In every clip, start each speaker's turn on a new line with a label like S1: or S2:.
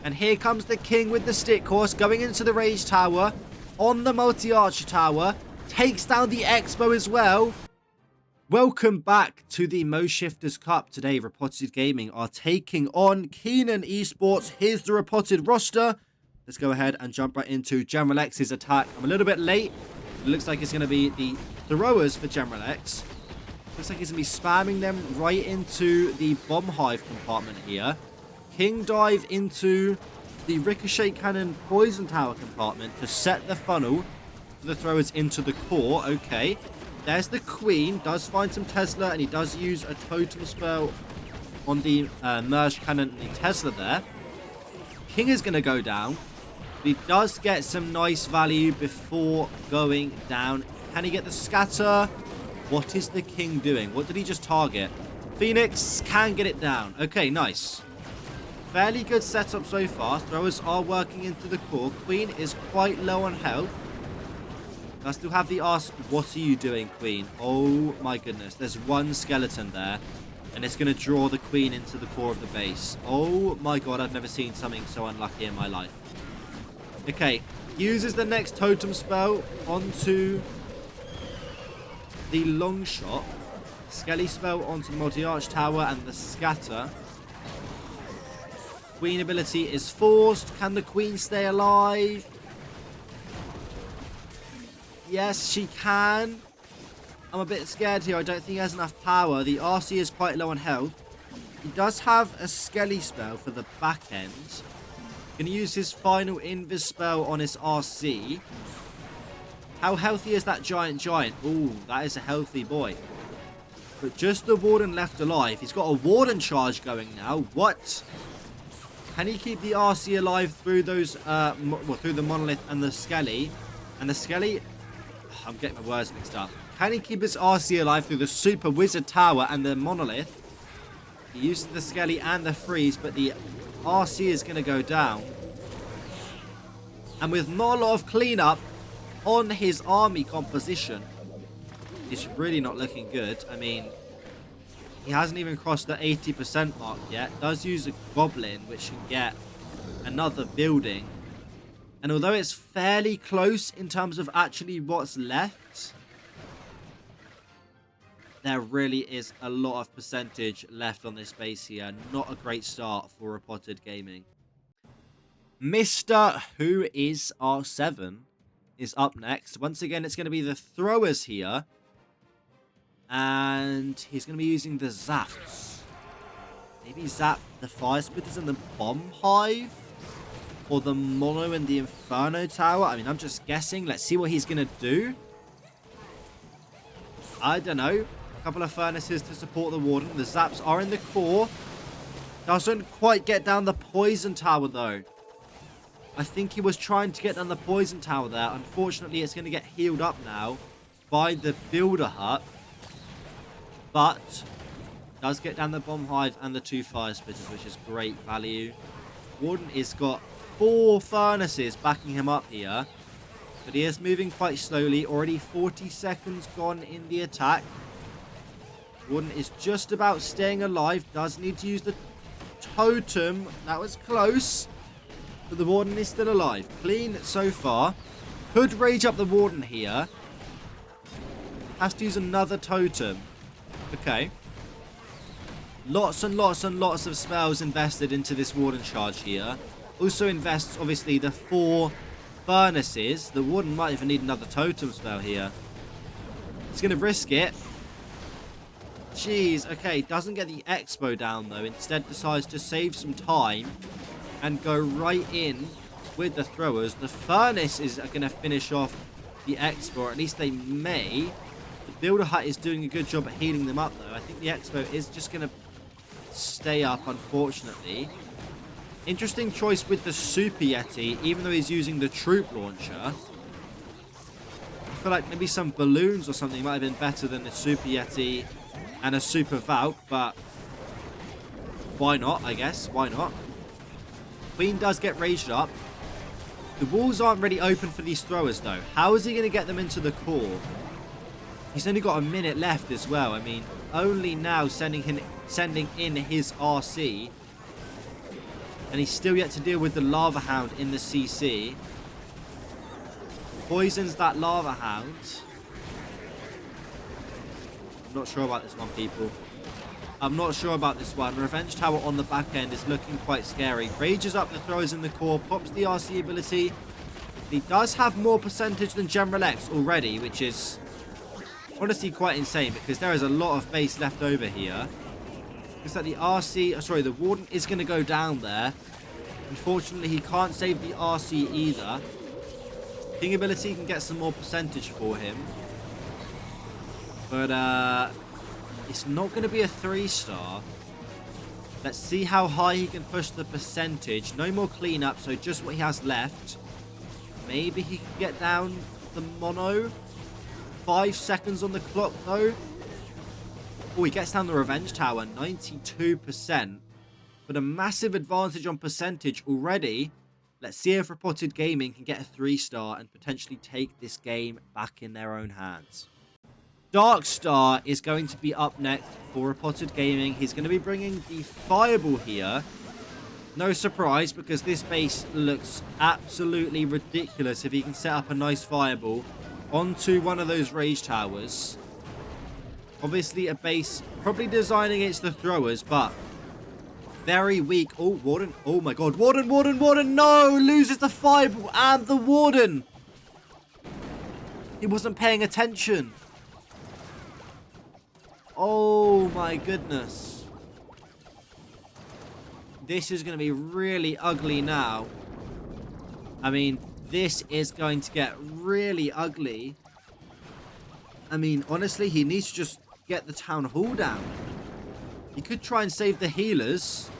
S1: And here comes the king with the stick horse going into the rage tower. On the multi-archer tower. Takes down the Expo as well. Welcome back to the Mo Shifters Cup. Today, Repotted Gaming are taking on Keenan Esports. Here's the Repotted roster. Let's go ahead and jump right into General X's attack. I'm a little bit late. It looks like it's going to be the throwers for General X. Looks like he's going to be spamming them right into the bomb hive compartment here. King dive into the ricochet cannon poison tower compartment to set the funnel for the throwers into the core. Okay. There's the queen. Does find some Tesla and he does use a totem spell on the merge cannon and the Tesla there. King is going to go down. He does get some nice value before going down. Can he get the scatter? What is the king doing? What did he just target? Phoenix can get it down. Okay, nice. Fairly good setup so far. Throwers are working into the core. Queen is quite low on health. I still have the ask, what are you doing, Queen? Oh my goodness. There's one skeleton there. And it's going to draw the queen into the core of the base. Oh my god, I've never seen something so unlucky in my life. Okay, uses the next totem spell onto the long shot. Skelly spell onto the multi-arch tower and the scatter. Queen ability is forced. Can the queen stay alive? Yes, she can. I'm a bit scared here. I don't think he has enough power. The RC is quite low on health. He does have a Skelly spell for the back end. Going to use his final invis spell on his RC. How healthy is that giant? Ooh, that is a healthy boy. But just the warden left alive. He's got a warden charge going now. What? Can he keep the RC alive through those, through the monolith and the Skelly? And the Skelly, I'm getting my words mixed up. Can he keep his RC alive through the super wizard tower and the monolith? He uses the Skelly and the freeze, but the RC is going to go down. And with not a lot of cleanup on his army composition, it's really not looking good. I mean, he hasn't even crossed the 80% mark yet. Does use a goblin, which can get another building. And although it's fairly close in terms of actually what's left, there really is a lot of percentage left on this base here. Not a great start for Repotted Gaming. Mr. Who is R7 is up next. Once again, it's going to be the throwers here. And he's going to be using the zaps. Maybe zap the fire spitters and the bomb hive? Or the mono and the inferno tower? I mean, I'm just guessing. Let's see what he's going to do. I don't know. A couple of furnaces to support the warden. The zaps are in the core. Doesn't quite get down the poison tower, though. I think he was trying to get down the poison tower there. Unfortunately, it's going to get healed up now by the builder hut. But does get down the bomb hive and the 2 fire spitters, which is great value. Warden has got 4 furnaces backing him up here. But he is moving quite slowly. Already 40 seconds gone in the attack. Warden is just about staying alive. Does need to use the totem. That was close. But the Warden is still alive. Clean so far. Could rage up the Warden here. Has to use another totem. Okay. Lots and lots and lots of spells invested into this Warden charge here. Also invests, obviously, the 4 furnaces. The Warden might even need another totem spell here. He's going to risk it. Jeez, okay. Doesn't get the Expo down, though. Instead decides to save some time and go right in with the throwers. The furnace is going to finish off the Expo, or at least they may. The builder hut is doing a good job at healing them up, though. I think the Expo is just going to stay up, unfortunately. Interesting choice with the Super Yeti, even though he's using the troop launcher. I feel like maybe some balloons or something might have been better than the Super Yeti and a Super Valk, but why not, I guess? Why not? Queen does get raged up. The walls aren't really open for these throwers, though. How is he going to get them into the core? He's only got a minute left as well. I mean, only now sending in his RC. And he's still yet to deal with the Lava Hound in the CC. Poisons that Lava Hound. I'm not sure about this one, people. I'm not sure about this one. Revenge Tower on the back end is looking quite scary. Rages up the throwers in the core. Pops the RC ability. He does have more percentage than General X already, which is honestly quite insane because there is a lot of base left over here. Looks like the RC... sorry, the Warden is going to go down there. Unfortunately, he can't save the RC either. King ability can get some more percentage for him. But, it's not going to be a 3-star. Let's see how high he can push the percentage. No more cleanup, so just what he has left. Maybe he can get down the mono. 5 seconds on the clock, though. Oh, he gets down the Revenge Tower, 92%. But a massive advantage on percentage already. Let's see if Repotted Gaming can get a 3-star and potentially take this game back in their own hands. Darkstar is going to be up next for Repotted Gaming. He's going to be bringing the Fireball here. No surprise, because this base looks absolutely ridiculous if he can set up a nice Fireball onto one of those Rage Towers. Obviously, a base probably designed against the throwers, but very weak. Oh, Warden. Oh, my God. Warden, Warden, Warden. No! Loses the Fireball and the Warden. He wasn't paying attention. Oh, my goodness. This is going to be really ugly now. I mean, this is going to get really ugly. I mean, honestly, he needs to just get the Town Hall down. He could try and save the healers.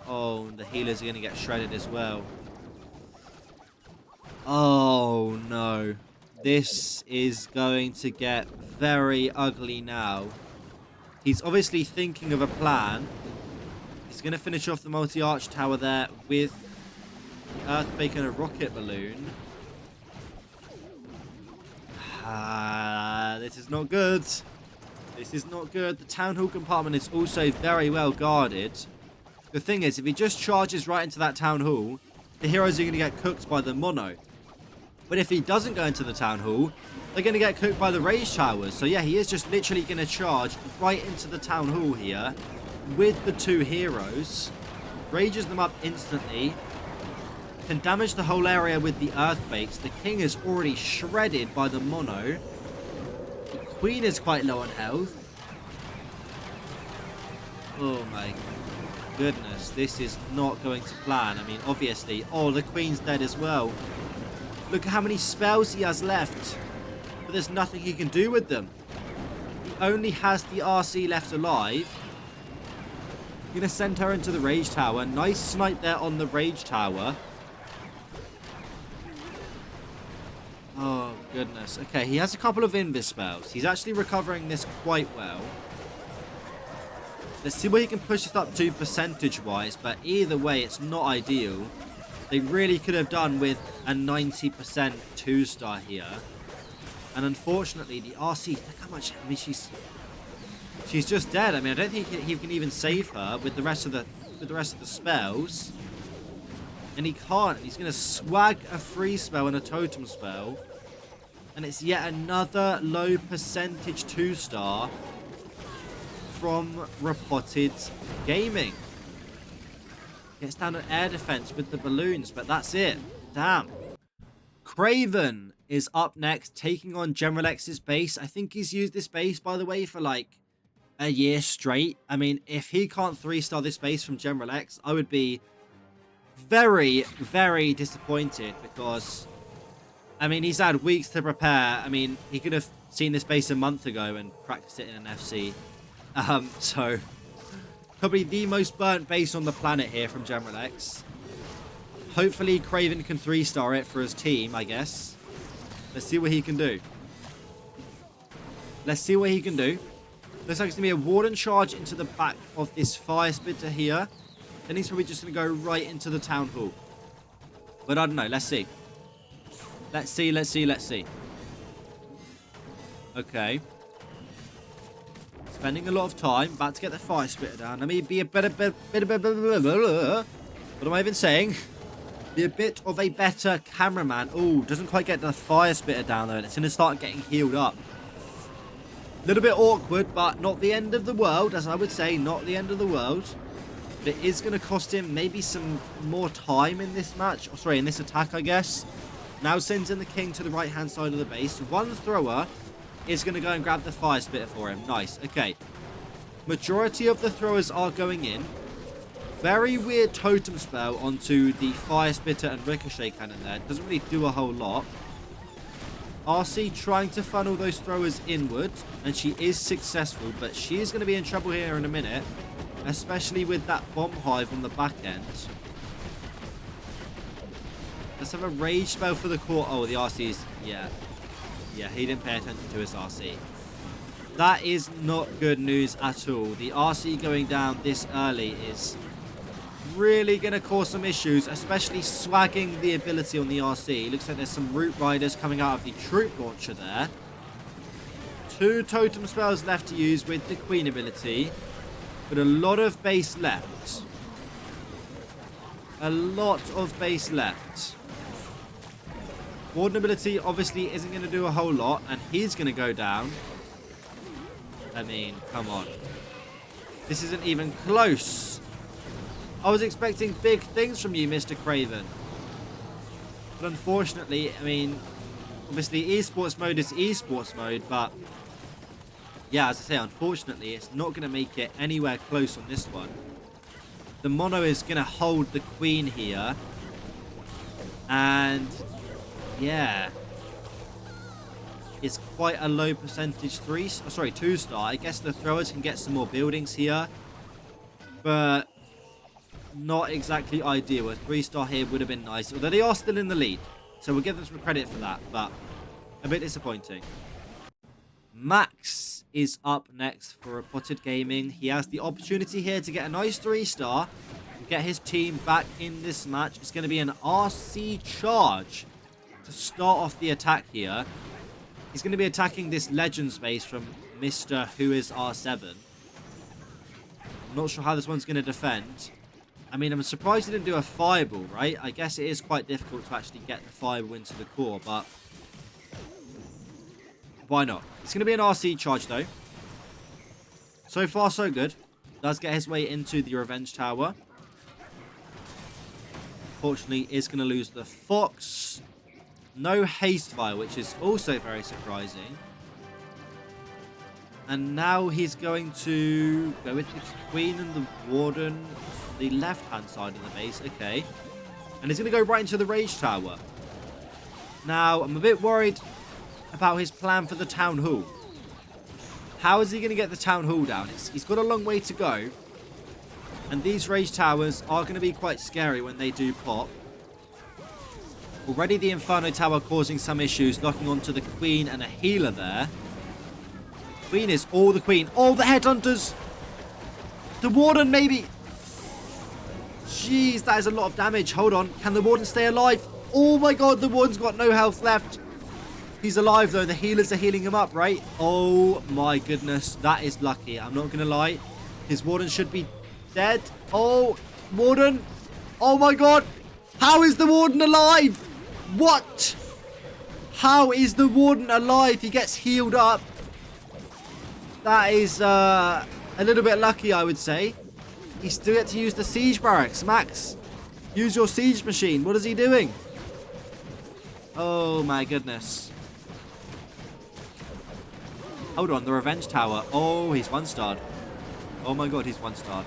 S1: Oh, the healers are going to get shredded as well. Oh, no. This is going to get very ugly now. He's obviously thinking of a plan. He's going to finish off the multi-arch tower there with the Earthquake and a rocket balloon. This is not good. This is not good. The Town Hall compartment is also very well guarded. The thing is, if he just charges right into that Town Hall, the heroes are going to get cooked by the mono. But if he doesn't go into the Town Hall, they're going to get cooked by the Rage Towers. So yeah, he is just literally going to charge right into the Town Hall here with the 2 heroes. Rages them up instantly. Can damage the whole area with the Earthquakes. The King is already shredded by the mono. The Queen is quite low on health. Oh my goodness. This is not going to plan. I mean, obviously. Oh, the Queen's dead as well. Look at how many spells he has left. But there's nothing he can do with them. He only has the RC left alive. Gonna send her into the Rage Tower. Nice snipe there on the Rage Tower. Oh, goodness. Okay, he has a couple of invis spells. He's actually recovering this quite well. Let's see where he can push this up to percentage-wise. But either way, it's not ideal. They really could have done with a 90% 2-star here. And unfortunately, the RC, look how much, I mean, she's just dead. I mean, I don't think he can even save her with the rest of the spells. And he can't. He's going to swag a freeze spell and a totem spell. And it's yet another low percentage 2-star from Repotted Gaming. Gets down an air defense with the balloons, but that's it. Damn. Craven is up next, taking on General X's base. I think he's used this base, by the way, for like a year straight. I mean, if he can't 3-star this base from General X, I would be very, very disappointed because, I mean, he's had weeks to prepare. I mean, he could have seen this base a month ago and practiced it in an FC. So probably the most burnt base on the planet here from General X. Hopefully Craven can 3-star it for his team, I guess. Let's see what he can do. Let's see what he can do. Looks like it's going to be a Warden charge into the back of this Fire Spitter here. Then he's probably just going to go right into the Town Hall. But I don't know. Let's see. Let's see, let's see, let's see. Okay. Spending a lot of time. About to get the Fire Spitter down. Let me be a better... What am I even saying? Be a bit of a better cameraman. Oh, doesn't quite get the fire spitter down there. And it's going to start getting healed up. A little bit awkward, but not the end of the world, as I would say. Not the end of the world. But it is going to cost him maybe some more time in this match. Oh, sorry, in this attack, I guess. Now sends in the king to the right-hand side of the base. One thrower is going to go and grab the fire spitter for him. Nice. Okay. Majority of the throwers are going in. Very weird totem spell onto the fire spitter and ricochet cannon there. Doesn't really do a whole lot. RC trying to funnel those throwers inward, and she is successful, but she is going to be in trouble here in a minute, especially with that bomb hive on the back end. Let's have a rage spell for the core. Oh, the RC's, yeah, he didn't pay attention to his RC. That is not good news at all. The RC going down this early is really going to cause some issues, especially swagging the ability on the RC. Looks like there's some root riders coming out of the troop launcher there. 2 totem spells left to use with the queen ability, but a lot of base left. A lot of base left. Warden ability obviously isn't going to do a whole lot, and he's going to go down. I mean, come on. This isn't even close. I was expecting big things from you, Mr. Craven. But unfortunately, I mean, obviously esports mode is esports mode, but yeah, as I say, unfortunately, it's not going to make it anywhere close on this one. The mono is going to hold the queen here. And yeah, it's quite a low percentage 2-star. I guess the throwers can get some more buildings here, but not exactly ideal. A 3-star here would have been nice, although they are still in the lead, so we'll give them some credit for that, but a bit disappointing. Max is up next for repotted gaming. He has the opportunity here to get a nice 3-star and get his team back in this match. It's going to be an RC charge to start off the attack here. He's going to be attacking this legend space from Mr. Who is R7. I'm not sure how this one's going to defend. I mean, I'm surprised he didn't do a fireball, right? I guess it is quite difficult to actually get the fireball into the core, but why not? It's going to be an RC charge, though. So far, so good. Does get his way into the revenge tower. Unfortunately, is going to lose the fox. No haste fire, which is also very surprising. And now he's going to go with the queen and the warden. The left-hand side of the base, okay. And he's going to go right into the rage tower. Now, I'm a bit worried about his plan for the town hall. How is he going to get the town hall down? He's got a long way to go. And these rage towers are going to be quite scary when they do pop. Already the Inferno Tower causing some issues, locking onto the queen and a healer there. Queen is all the queen. Oh, the headhunters! The warden, maybe! Jeez, that is a lot of damage. Hold on. Can the warden stay alive? Oh my god, the warden's got no health left. He's alive, though. The healers are healing him up, right? Oh my goodness. That is lucky. I'm not going to lie. His warden should be dead. Oh, warden. Oh my god. How is the warden alive? What? How is the warden alive? He gets healed up. That is a little bit lucky, I would say. He still gets to use the siege barracks. Max, use your siege machine. What is he doing? Oh my goodness. Hold on, the revenge tower. Oh, he's 1-starred. Oh my god, he's 1-starred.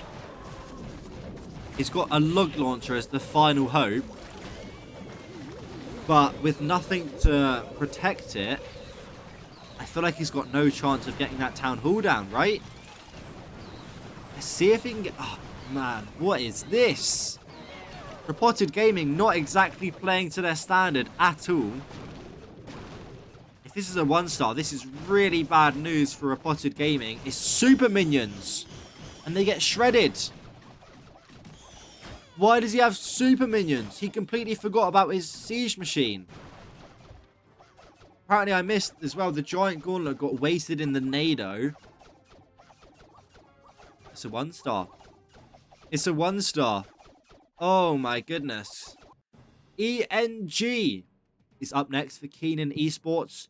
S1: He's got a log launcher as the final hope. But with nothing to protect it, I feel like he's got no chance of getting that town hall down, right? Let's see if he can get... Oh, man. What is this? Repotted Gaming not exactly playing to their standard at all. If this is a 1-star, this is really bad news for Repotted Gaming. It's super minions. And they get shredded. Why does he have super minions? He completely forgot about his siege machine. Apparently I missed as well. The giant gauntlet got wasted in the NATO. It's a 1-star. It's a 1-star. Oh my goodness. ENG is up next for Keenan Esports.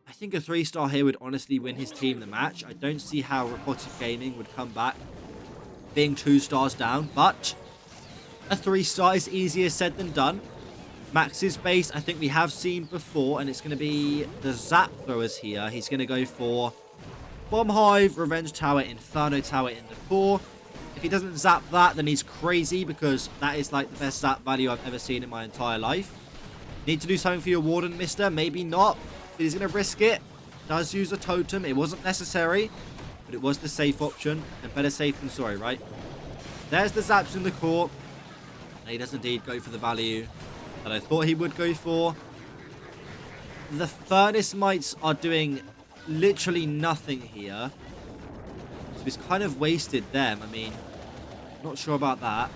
S1: I think a 3-star here would honestly win his team the match. I don't see how Repotted Gaming would come back being 2 stars down, but a 3-star is easier said than done. Max's base, I think we have seen before, and it's going to be the Zap throwers here. He's going to go for Bomb Hive, Revenge Tower, Inferno Tower in the core. If he doesn't zap that, then he's crazy, because that is like the best zap value I've ever seen in my entire life. Need to do something for your Warden, mister? Maybe not, but he's going to risk it. Does use a totem. It wasn't necessary, but it was the safe option, and better safe than sorry, right? There's the zaps in the core. And he does indeed go for the value that I thought he would go for. The Furnace Mites are doing literally nothing here. So he's kind of wasted them. I mean, not sure about that.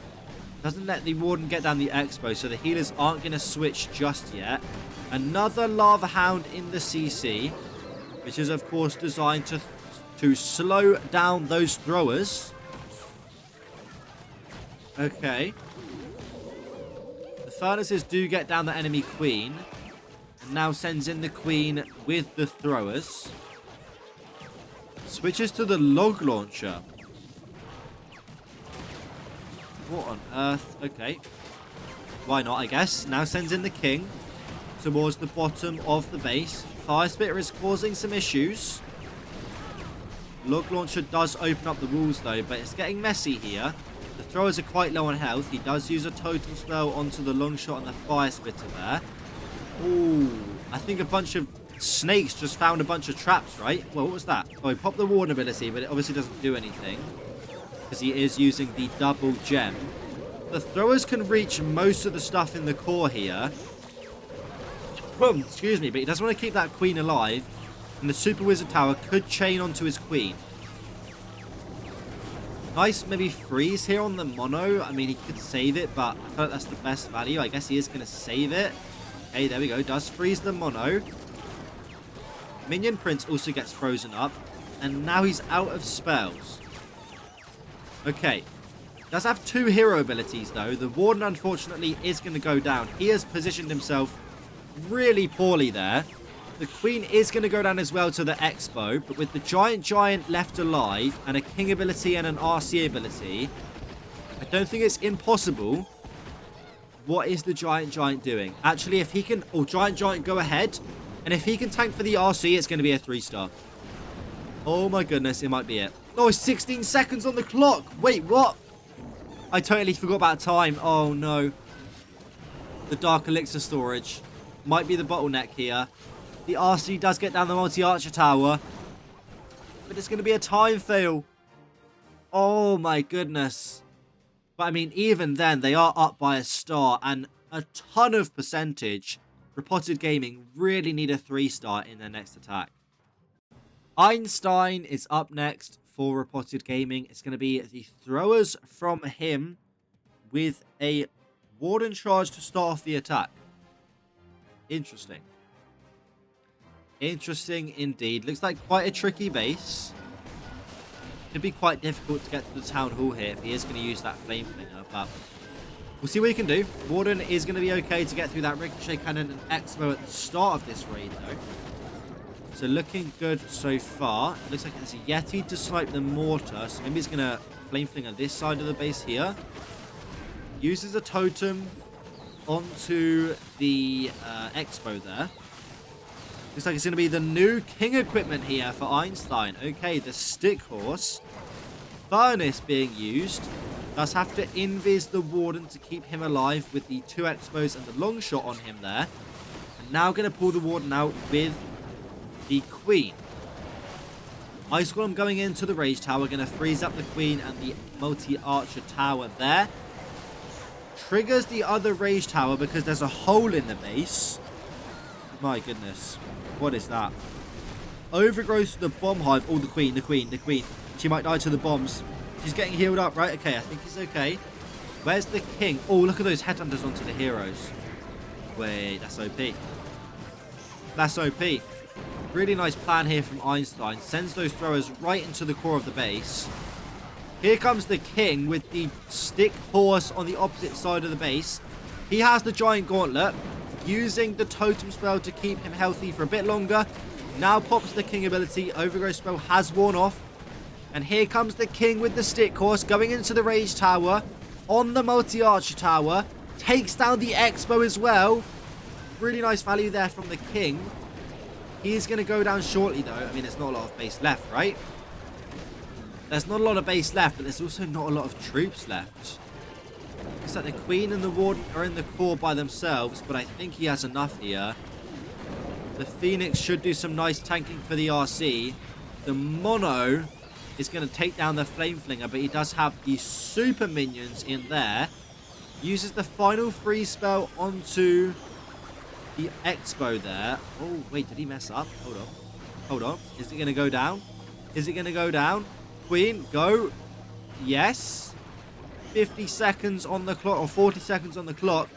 S1: Doesn't let the Warden get down the Expo, so the healers aren't going to switch just yet. Another Lava Hound in the CC, which is, of course, designed to slow down those throwers. Okay. Furnaces do get down the enemy queen, and now sends in the queen with the throwers. Switches to the log launcher. What on earth? Okay. Why not, I guess. Now sends in the king towards the bottom of the base. Fire Spitter is causing some issues. Log launcher does open up the walls though, but it's getting messy here. The throwers are quite low on health. He does use a totem spell onto the long shot and the fire spitter there. Ooh, I think a bunch of snakes just found a bunch of traps, right? Well, what was that? Oh, he popped the warden ability, but it obviously doesn't do anything, because he is using the double gem. The throwers can reach most of the stuff in the core here. Boom, excuse me, but he doesn't want to keep that queen alive. And the Super Wizard Tower could chain onto his queen. Nice maybe freeze here on the mono. I mean, he could save it, but I feel like that's the best value. I guess he is going to save it. Okay, there we go. Does freeze the mono. Minion Prince also gets frozen up. And now he's out of spells. Okay. Does have 2 hero abilities, though. The Warden, unfortunately, is going to go down. He has positioned himself really poorly there. The Queen is going to go down as well to the Expo, but with the Giant left alive and a King ability and an RC ability, I don't think it's impossible. What is the Giant doing? Actually, if he can... Oh, Giant, go ahead. And if he can tank for the RC, it's going to be a 3-star. Oh my goodness, it might be it. Oh, 16 seconds on the clock. Wait, what? I totally forgot about time. Oh no. The Dark Elixir storage might be the bottleneck here. The RC does get down the multi-archer tower, but it's going to be a time fail. Oh my goodness. But I mean, even then, they are up by a star and a ton of percentage. Repotted Gaming really need a 3-star in their next attack. Einstein is up next for Repotted Gaming. It's going to be the throwers from him with a Warden charge to start off the attack. Interesting. Interesting indeed. Looks like quite a tricky base. Could be quite difficult to get to the town hall here if he is going to use that flame flinger, but we'll see what he can do. Warden is going to be okay to get through that ricochet cannon and Expo at the start of this raid though. So looking good so far. It looks like it's a Yeti to snipe the mortar, so maybe he's going to flame flinger this side of the base here. Uses a totem onto the Expo there. Looks like it's going to be the new king equipment here for Einstein. Okay, the stick horse. Furnace being used. Does have to invis the Warden to keep him alive with the 2 Expos and the long shot on him there. And now going to pull the Warden out with the Queen. Ice Golem going into the Rage Tower. Going to freeze up the Queen and the multi-archer tower there. Triggers the other Rage Tower because there's a hole in the base. My goodness. What is that? Overgrowth to the bomb hive. Oh, the queen. She might die to the bombs. She's getting healed up, right? Okay, I think he's okay. Where's the king? Oh, look at those headhunters onto the heroes. Wait, that's OP. That's OP. Really nice plan here from Einstein. Sends those throwers right into the core of the base. Here comes the king with the stick horse on the opposite side of the base. He has the giant gauntlet, using the totem spell to keep him healthy for a bit longer. Now pops the king ability. Overgrowth spell has worn off. And here comes the king with the stick horse going into the rage tower on the multi-archer tower. Takes down the expo as well. Really nice value there from the king. He's going to go down shortly though. I mean, there's not a lot of base left, right? There's not a lot of base left, but there's also not a lot of troops left. Looks like the queen and the warden are in the core by themselves, but I think he has enough here. The phoenix should do some nice tanking for the RC. The mono is going to take down the flame flinger, but he does have the super minions in there. Uses the final freeze spell onto the expo there. Oh, wait, did he mess up? Hold on. Hold on. Is it going to go down? Is it going to go down? Queen, go. Yes. 50 seconds on the clock, or 40 seconds on the clock.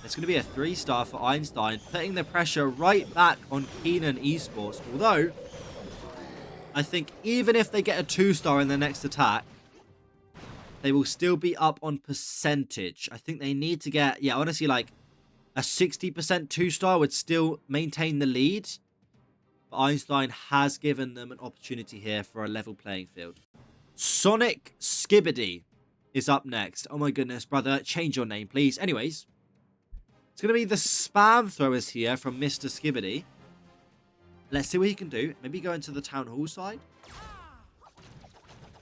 S1: It's going to be a 3-star for Einstein, putting the pressure right back on Keenan Esports. Although, I think even if they get a 2-star in their next attack, they will still be up on percentage. I think they need to get, yeah, honestly, like a 60% 2-star would still maintain the lead. But Einstein has given them an opportunity here for a level playing field. Sonic Skibbity is up next. Oh my goodness, brother. Change your name, please. Anyways, it's going to be the spam throwers here from Mr. Skibbity. Let's see what he can do. Maybe go into the town hall side.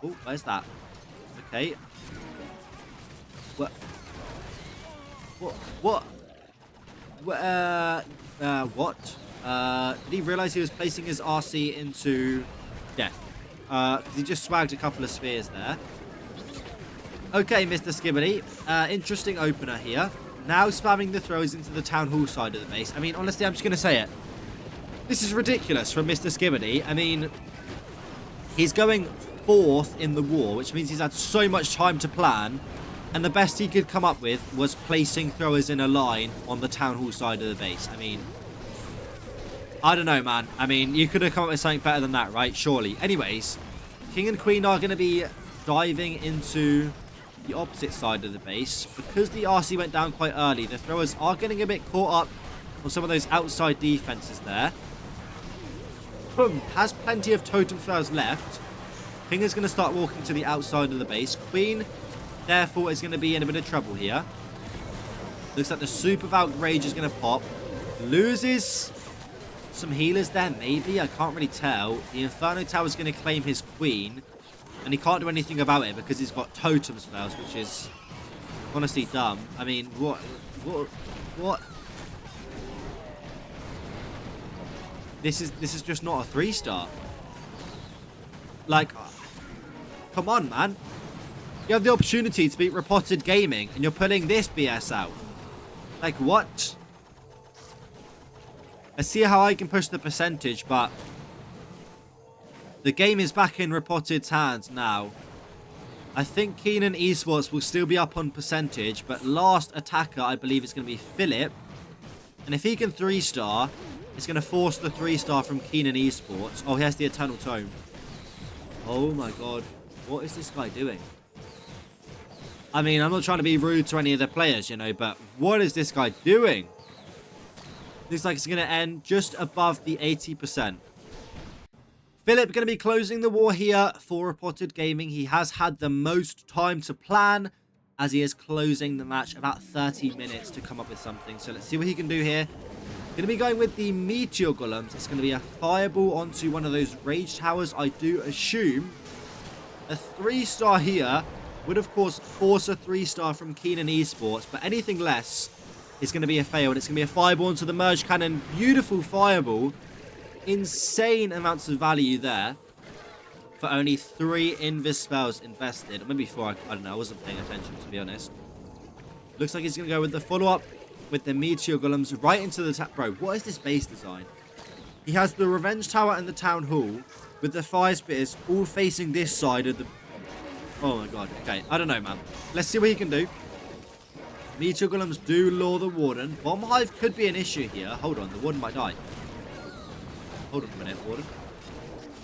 S1: Oh, where's that? Okay. What? What? What? Did he realize he was placing his RC into death? He just swagged a couple of spears there. Okay, Mr. Skibbity. Interesting opener here. Now spamming the throws into the town hall side of the base. I mean, honestly, I'm just going to say it. This is ridiculous from Mr. Skibbity. I mean, he's going 4th in the war, which means he's had so much time to plan. And the best he could come up with was placing throwers in a line on the town hall side of the base. I mean, I don't know, man. I mean, you could have come up with something better than that, right? Surely. Anyways, king and queen are going to be diving into the opposite side of the base. Because the RC went down quite early, the throwers are getting a bit caught up on some of those outside defenses there. Boom. Has plenty of totem throwers left. King is going to start walking to the outside of the base. Queen, therefore, is going to be in a bit of trouble here. Looks like the super Valk Rage is going to pop. Loses some healers there, maybe. I can't really tell. The Inferno Tower is going to claim his queen. And he can't do anything about it because he's got totem spells, which is honestly dumb. I mean, what? This is just not a 3-star. Like, come on, man. You have the opportunity to beat Repotted Gaming, and you're pulling this BS out. Like, what? I see how I can push the percentage, but the game is back in Repotted's hands now. I think Keenan Esports will still be up on percentage, but last attacker, I believe, is going to be Philipp. And if he can 3-star, it's going to force the 3-star from Keenan Esports. Oh, he has the Eternal Tome. Oh my god. What is this guy doing? I mean, I'm not trying to be rude to any of the players, you know, but what is this guy doing? Looks like it's going to end just above the 80%. Philipp going to be closing the war here for Repotted Gaming. He has had the most time to plan, as he is closing the match about 30 minutes to come up with something. So let's see what he can do here. Going to be going with the Meteor Golems. It's going to be a fireball onto one of those Rage Towers, I do assume. A 3-star here would, of course, force a 3-star from Keenan Esports, but anything less is going to be a fail. And it's going to be a fireball onto the Merge Cannon. Beautiful fireball. Insane amounts of value there for only 3 Invis spells invested. Or maybe 4, I don't know. I wasn't paying attention, to be honest. Looks like he's going to go with the follow-up with the Meteor Golems right into the tap. Bro, what is this base design? He has the Revenge Tower and the Town Hall with the Fire Spitters all facing this side of the... Oh my god. Okay, I don't know, man. Let's see what he can do. Meteor Golems do lure the Warden. Bomb Hive could be an issue here. Hold on, the Warden might die. Hold on a minute, Warden.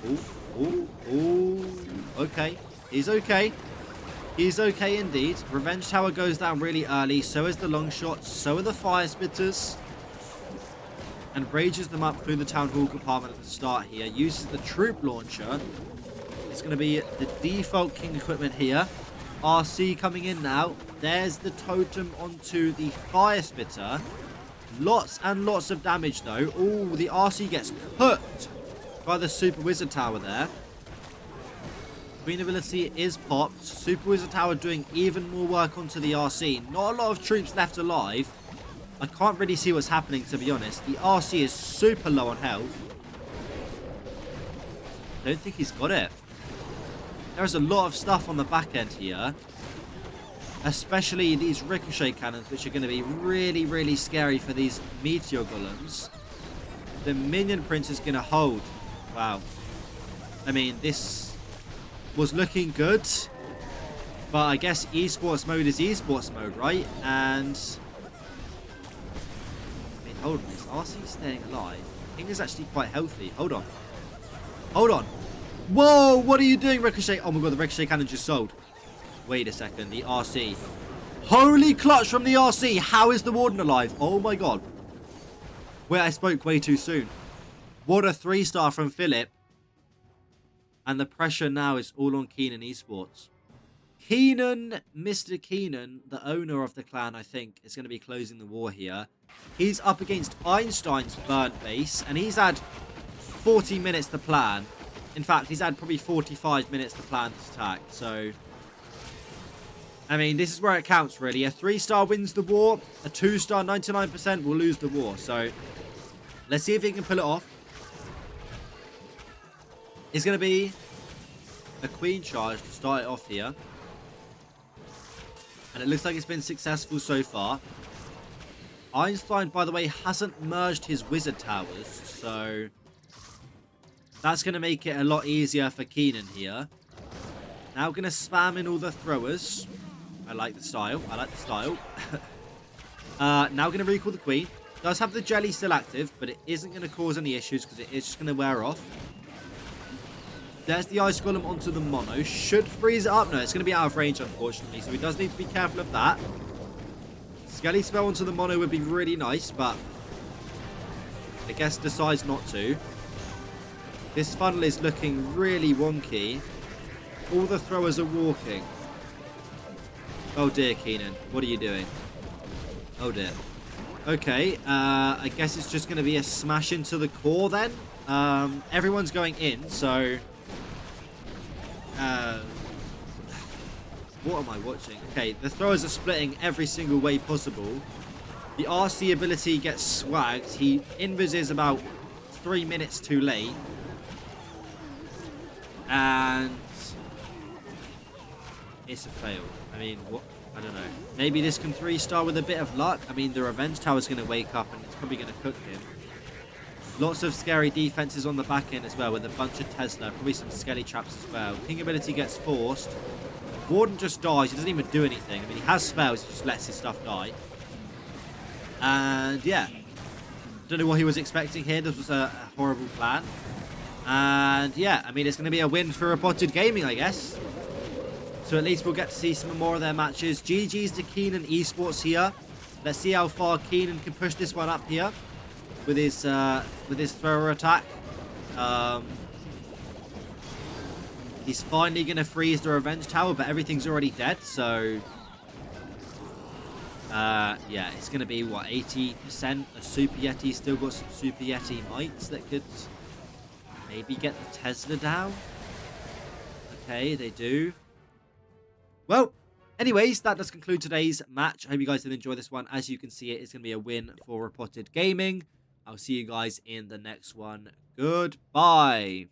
S1: Ooh, ooh, ooh. Okay. He's okay. He's okay indeed. Revenge Tower goes down really early. So is the long shots. So are the fire spitters. And rages them up through the town hall compartment at the start here. Uses the troop launcher. It's going to be the default king equipment here. RC coming in now. There's the totem onto the fire spitter. Lots and lots of damage though. Oh, the RC gets cooked by the super wizard tower there. Queen ability is popped. Super wizard tower doing even more work onto the RC. Not a lot of troops left alive. I can't really see what's happening, to be honest. The RC is super low on health. I don't think he's got it. There's a lot of stuff on the back end here. Especially these ricochet cannons, which are going to be really, really scary for these meteor golems. The minion prince is going to hold. Wow. I mean, this was looking good. But I guess esports mode is esports mode, right? And hold on, is RC staying alive? King is actually quite healthy. Hold on. Hold on. Whoa, what are you doing, Ricochet? Oh my god, the Ricochet cannon just sold. Wait a second, the RC. Holy clutch from the RC. How is the Warden alive? Oh my god. Wait, I spoke way too soon. What a 3-star from Philipp. And the pressure now is all on Keenan Esports. Keenan, Mr. Keenan, the owner of the clan, I think, is going to be closing the war here. He's up against Einstein's burnt base, and he's had 40 minutes to plan. In fact, he's had probably 45 minutes to plan this attack. So, I mean, this is where it counts, really. A 3-star wins the war. A 2-star, 99% will lose the war. So, let's see if he can pull it off. It's going to be a queen charge to start it off here. And it looks like it's been successful so far. Einstein, by the way, hasn't merged his wizard towers. So that's going to make it a lot easier for Keenan here. Now going to spam in all the throwers. I like the style. I like the style. Now going to recall the queen. Does have the jelly still active, but it isn't going to cause any issues because it is just going to wear off. There's the ice golem onto the mono. Should freeze it up. No, it's going to be out of range, unfortunately. So he does need to be careful of that. Skelly spell onto the mono would be really nice, but I guess decides not to. This funnel is looking really wonky. All the throwers are walking. Oh dear, Keenan. What are you doing? Oh dear. Okay, I guess it's just going to be a smash into the core then. Everyone's going in, so what am I watching? Okay, the throwers are splitting every single way possible. The RC ability gets swagged. He invises about 3 minutes too late. And it's a fail. I mean, what? I don't know. Maybe this can 3-star with a bit of luck. I mean, the Revenge Tower's going to wake up and it's probably going to cook him. Lots of scary defenses on the back end as well with a bunch of Tesla. Probably some skelly traps as well. King ability gets forced. Warden just dies. He doesn't even do anything. I mean, he has spells. He just lets his stuff die. And yeah. Don't know what he was expecting here. This was a horrible plan. And yeah, I mean, it's going to be a win for Repotted Gaming, I guess. So at least we'll get to see some more of their matches. GG's to Keenan Esports here. Let's see how far Keenan can push this one up here with his thrower attack. He's finally going to freeze the Revenge Tower, but everything's already dead, so yeah, it's going to be, what, 80%? A Super Yeti still got some Super Yeti mites that could maybe get the Tesla down. Okay, they do. Well, anyways, that does conclude today's match. I hope you guys did enjoy this one. As you can see, it's going to be a win for Repotted Gaming. I'll see you guys in the next one. Goodbye.